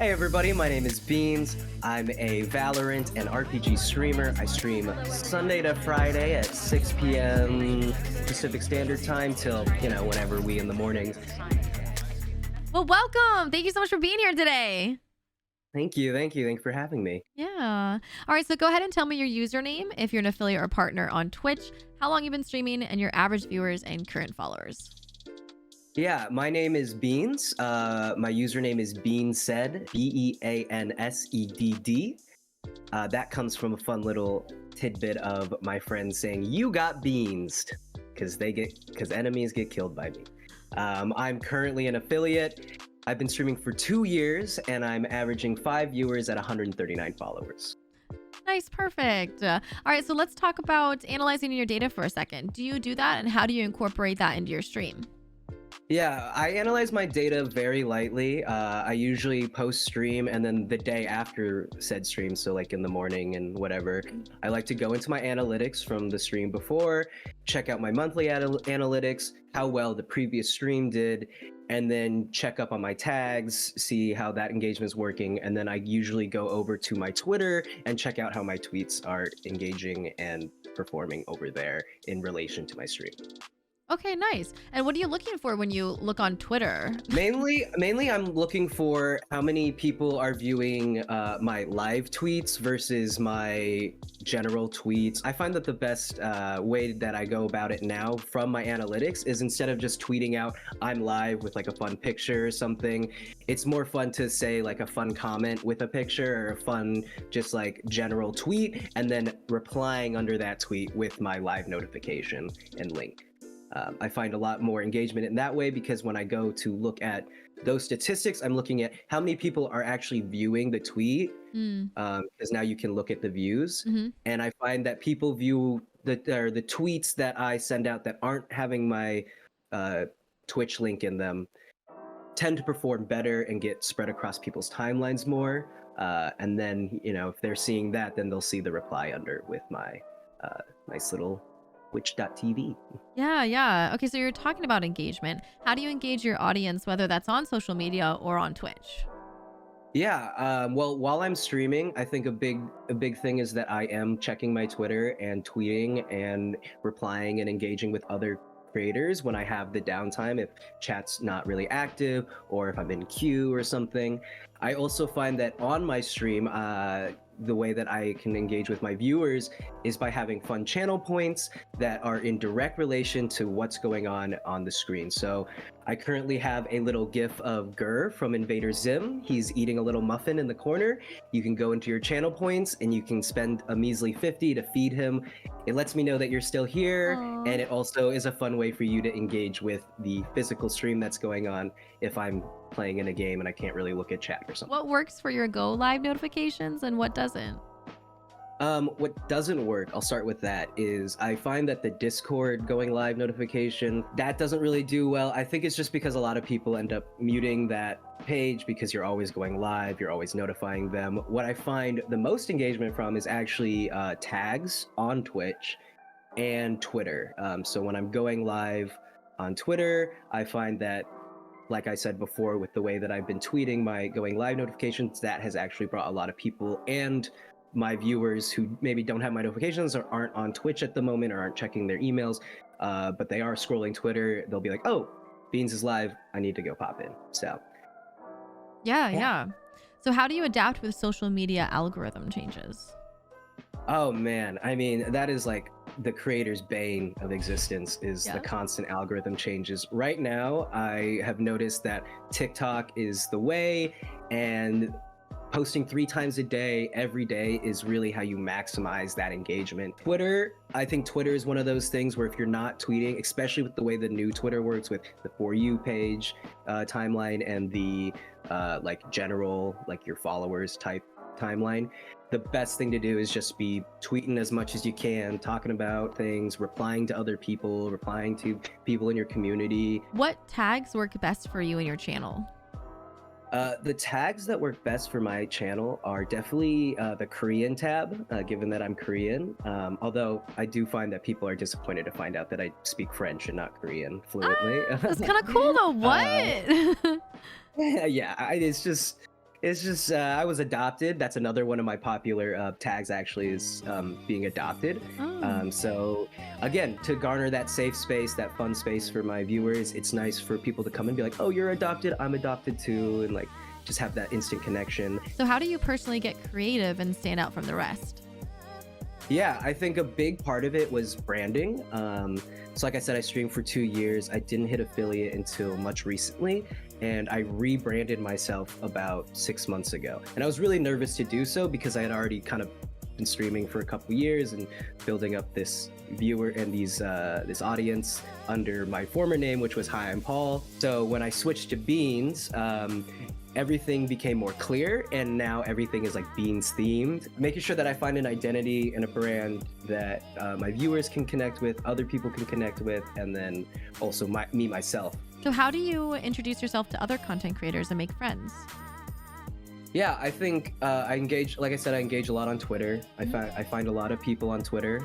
Hey everybody, my name is Beans. I'm a Valorant and RPG streamer. I stream Sunday to Friday at 6 p.m. Pacific Standard Time till, whenever we in the mornings. Well, welcome. Thank you so much for being here today. Thank you. Thank you for having me. Yeah. All right. So go ahead and tell me your username if you're an affiliate or partner on Twitch, how long you've been streaming, and your average viewers and current followers. Yeah, my name is Beans. My username is beansedd, Beansedd. That comes from a fun little tidbit of my friends saying, "You got beans," because enemies get killed by me. I'm currently an affiliate. I've been streaming for 2 years, and I'm averaging 5 viewers at 139 followers. Nice. Perfect. All right. So let's talk about analyzing your data for a second. Do you do that, and how do you incorporate that into your stream? Yeah, I analyze my data very lightly. I usually post stream and then the day after said stream, so like in the morning and whatever, I like to go into my analytics from the stream before, check out my monthly analytics, how well the previous stream did, and then check up on my tags, see how that engagement is working, and then I usually go over to my Twitter and check out how my tweets are engaging and performing over there in relation to my stream. Okay, nice. And what are you looking for when you look on Twitter? Mainly, I'm looking for how many people are viewing my live tweets versus my general tweets. I find that the best way that I go about it now from my analytics is instead of just tweeting out I'm live with like a fun picture or something, it's more fun to say like a fun comment with a picture or a fun just like general tweet and then replying under that tweet with my live notification and link. I find a lot more engagement in that way because when I go to look at those statistics, I'm looking at how many people are actually viewing the tweet, because now you can look at the views. Mm-hmm. And I find that people view the tweets that I send out that aren't having my Twitch link in them tend to perform better and get spread across people's timelines more. And then, if they're seeing that, then they'll see the reply under with my nice little twitch.tv. Yeah. Okay, so you're talking about engagement. How do you engage your audience, whether that's on social media or on Twitch? Yeah, well, while I'm streaming, I think a big thing is that I am checking my Twitter and tweeting and replying and engaging with other creators when I have the downtime, if chat's not really active or if I'm in queue or something. I also find that on my stream, the way that I can engage with my viewers is by having fun channel points that are in direct relation to what's going on the screen. So I currently have a little gif of Gur from Invader Zim. He's eating a little muffin in the corner. You can go into your channel points and you can spend a measly 50 to feed him. It lets me know that you're still here. Aww. And it also is a fun way for you to engage with the physical stream that's going on if I'm playing in a game and I can't really look at chat or something. What works for your Go Live notifications and what doesn't? What doesn't work, I'll start with that, is I find that the Discord going live notification, that doesn't really do well. I think it's just because a lot of people end up muting that page because you're always going live, you're always notifying them. What I find the most engagement from is actually tags on Twitch and Twitter. So when I'm going live on Twitter, I find that, like I said before, with the way that I've been tweeting my going live notifications, that has actually brought a lot of people and my viewers who maybe don't have my notifications or aren't on Twitch at the moment or aren't checking their emails, but they are scrolling Twitter, they'll be like, oh, Beans is live, I need to go pop in. So Yeah. So how do you adapt with social media algorithm changes? oh man, I mean, that is like the creator's bane of existence is Yeah. the constant algorithm changes. Right now, I have noticed that TikTok is the way, and posting 3 times a day, every day, is really how you maximize that engagement. Twitter, I think Twitter is one of those things where if you're not tweeting, especially with the way the new Twitter works with the For You page timeline and the like general, like your followers type timeline, the best thing to do is just be tweeting as much as you can, talking about things, replying to other people, replying to people in your community. What tags work best for you and your channel? The tags that work best for my channel are definitely the Korean tab, given that I'm Korean. Although I do find that people are disappointed to find out that I speak French and not Korean fluently. That's kind of cool though. What? Yeah, it's just It's just I was adopted. That's another one of my popular tags. Actually, is being adopted. Oh. So again, to garner that safe space, that fun space for my viewers, it's nice for people to come and be like, "Oh, you're adopted. I'm adopted too," and like just have that instant connection. So how do you personally get creative and stand out from the rest? Yeah, I think a big part of it was branding. So, like I said, I streamed for 2 years. I didn't hit affiliate until much recently, and I rebranded myself about 6 months ago. And I was really nervous to do so because I had already kind of been streaming for a couple years and building up this viewer and this audience under my former name, which was Hi, I'm Paul. So when I switched to Beans, everything became more clear, and now everything is like beans themed, making sure that I find an identity and a brand that my viewers can connect with, other people can connect with, and then also me myself. So how do you introduce yourself to other content creators and make friends? Yeah, I think I engage, like I said, I engage a lot on Twitter. I find a lot of people on Twitter,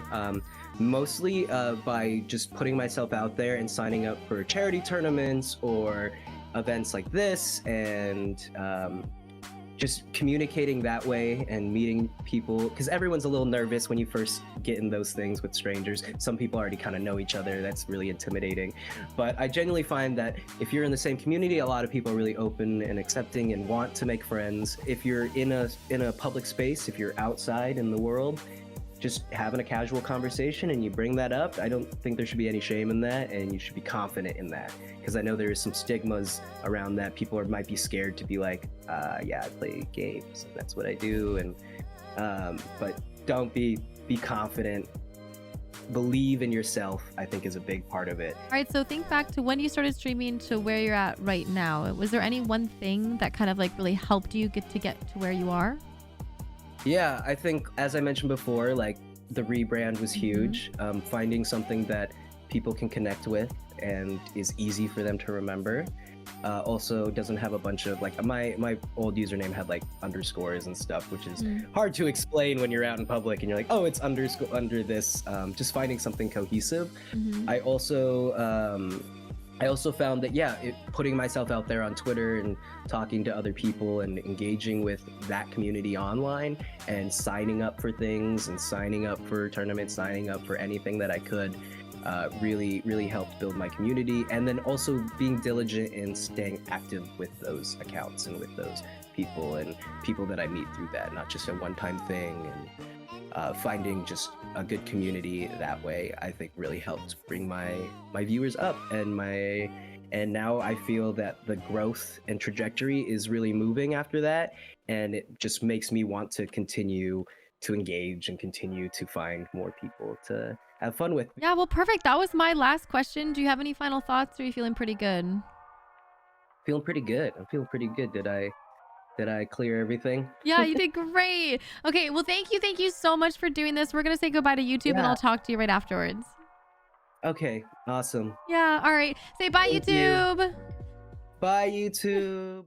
mostly by just putting myself out there and signing up for charity tournaments or events like this, and just communicating that way and meeting people, because everyone's a little nervous when you first get in those things with strangers. Some people already kind of know each other. That's really intimidating. But I genuinely find that if you're in the same community, a lot of people are really open and accepting and want to make friends. If you're in a public space, if you're outside in the world, just having a casual conversation and you bring that up, I don't think there should be any shame in that, and you should be confident in that, because I know there's some stigmas around that. People might be scared to be like, yeah, I play games, that's what I do, and but don't be confident. Believe in yourself, I think, is a big part of it. All right, so think back to when you started streaming to where you're at right now. Was there any one thing that kind of like really helped you get to where you are? Yeah, I think, as I mentioned before, like the rebrand was Mhm. huge. Finding something that people can connect with and is easy for them to remember. Also doesn't have a bunch of like my old username had like underscores and stuff, which is Mm. hard to explain when you're out in public and you're like, oh, it's underscore under this. Just finding something cohesive. Mhm. I also found that, yeah, putting myself out there on Twitter and talking to other people and engaging with that community online and signing up for things and signing up for tournaments, signing up for anything that I could, really helped build my community. And then also being diligent in staying active with those accounts and with those people and people that I meet through that, not just a one-time thing. And finding just a good community that way, I think, really helped bring my viewers up, and now I feel that the growth and trajectory is really moving after that, and it just makes me want to continue to engage and continue to find more people to have fun with. Yeah, well, perfect. That was my last question. Do you have any final thoughts, or are you feeling pretty good? Feeling pretty good. I'm feeling pretty good. Did I clear everything? Yeah, you did great. Okay, well, thank you. Thank you so much for doing this. We're going to say goodbye to YouTube and Yeah. I'll talk to you right afterwards. Okay. Awesome. Yeah, all right. Say bye, Thank you. YouTube. Bye, YouTube.